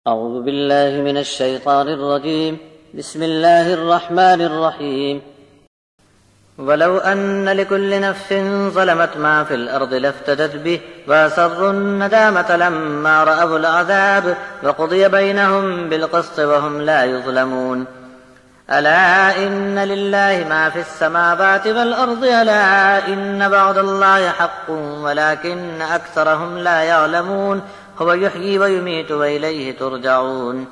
أعوذ بالله من الشيطان الرجيم بسم الله الرحمن الرحيم ولو أن لكل نفس ظلمت ما في الأرض لافتدت به وأسروا الندامة لما رأوا العذاب وقضي بينهم بالقسط وهم لا يظلمون ألا إن لله ما في السماوات والأرض ألا إن وعد الله حق ولكن أكثرهم لا يعلمون هو يحيي ويميت وإليه ترجعون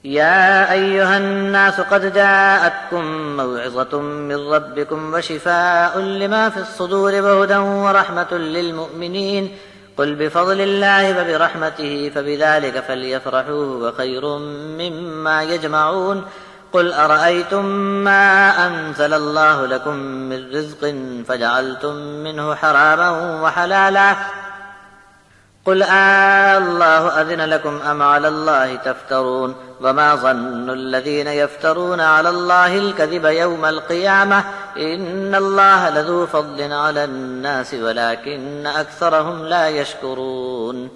يا أيها الناس قد جاءتكم موعظة من ربكم وشفاء لما في الصدور وهدى ورحمة للمؤمنين قل بفضل الله وبرحمته فبذلك فليفرحوا هو خير مما يجمعون قل أرأيتم ما أنزل الله لكم من رزق فجعلتم منه حراما وحلالا قل الله أذن لكم أم على الله تفترون وما ظن الذين يفترون على الله الكذب يوم القيامة إن الله لذو فضل على الناس ولكن أكثرهم لا يشكرون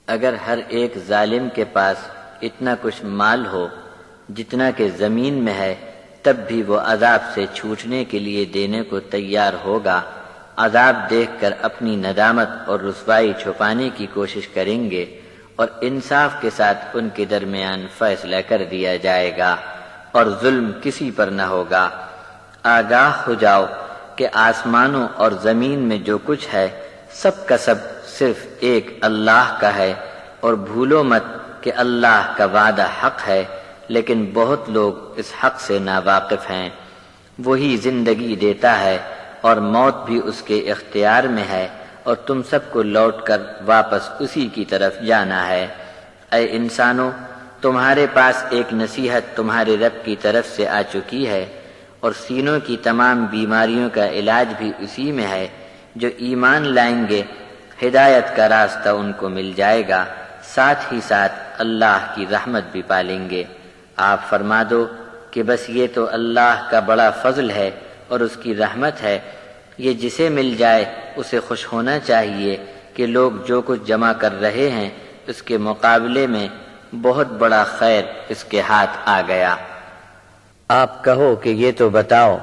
اگر ہر ایک ظالم کے پاس اتنا کچھ مال ہو جتنا کہ زمین میں ہے تب بھی وہ عذاب سے چھوٹنے کے لیے دینے کو تیار ہوگا، عذاب دیکھ کر اپنی ندامت اور رسوائی چھپانے کی کوشش کریں گے اور انصاف کے ساتھ ان کے درمیان فیصلہ کر دیا جائے گا اور ظلم کسی پر نہ ہوگا۔ آگاہ ہو جاؤ کہ آسمانوں اور زمین میں جو کچھ ہے سب کا سب صرف ایک اللہ کا ہے، اور بھولو مت کہ اللہ کا وعدہ حق ہے، لیکن بہت لوگ اس حق سے ناواقف ہیں۔ وہی زندگی دیتا ہے اور موت بھی اس کے اختیار میں ہے، اور تم سب کو لوٹ کر واپس اسی کی طرف جانا ہے۔ اے انسانوں، تمہارے پاس ایک نصیحت تمہارے رب کی طرف سے آ چکی ہے، اور سینوں کی تمام بیماریوں کا علاج بھی اسی میں ہے۔ جو ایمان لائیں گے ہدایت کا راستہ ان کو مل جائے گا، ساتھ ہی ساتھ اللہ کی رحمت بھی پالیں گے۔ آپ فرما دو کہ بس یہ تو اللہ کا بڑا فضل ہے اور اس کی رحمت ہے، یہ جسے مل جائے اسے خوش ہونا چاہیے کہ لوگ جو کچھ جمع کر رہے ہیں اس کے مقابلے میں بہت بڑا خیر اس کے ہاتھ آ گیا۔ آپ کہو کہ یہ تو بتاؤ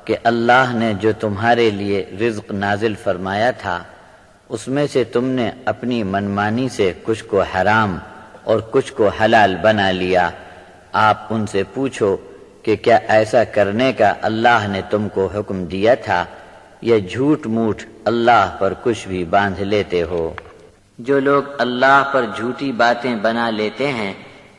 کہ اللہ نے جو تمہارے لیے رزق نازل فرمایا تھا اس میں سے تم نے اپنی منمانی سے کچھ کو حرام اور کچھ کو حلال بنا لیا۔ آپ ان سے پوچھو کہ کیا ایسا کرنے کا اللہ نے تم کو حکم دیا تھا، یا جھوٹ موٹ اللہ پر کچھ بھی باندھ لیتے ہو؟ جو لوگ اللہ پر جھوٹی باتیں بنا لیتے ہیں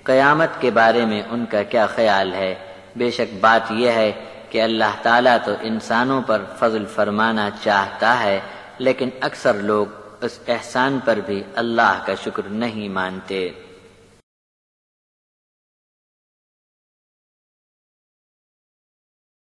قیامت کے بارے میں ان کا کیا خیال ہے؟ بے شک بات یہ ہے کہ اللہ تعالیٰ تو انسانوں پر فضل فرمانا چاہتا ہے، لیکن اکثر لوگ اس احسان پر بھی اللہ کا شکر نہیں مانتے۔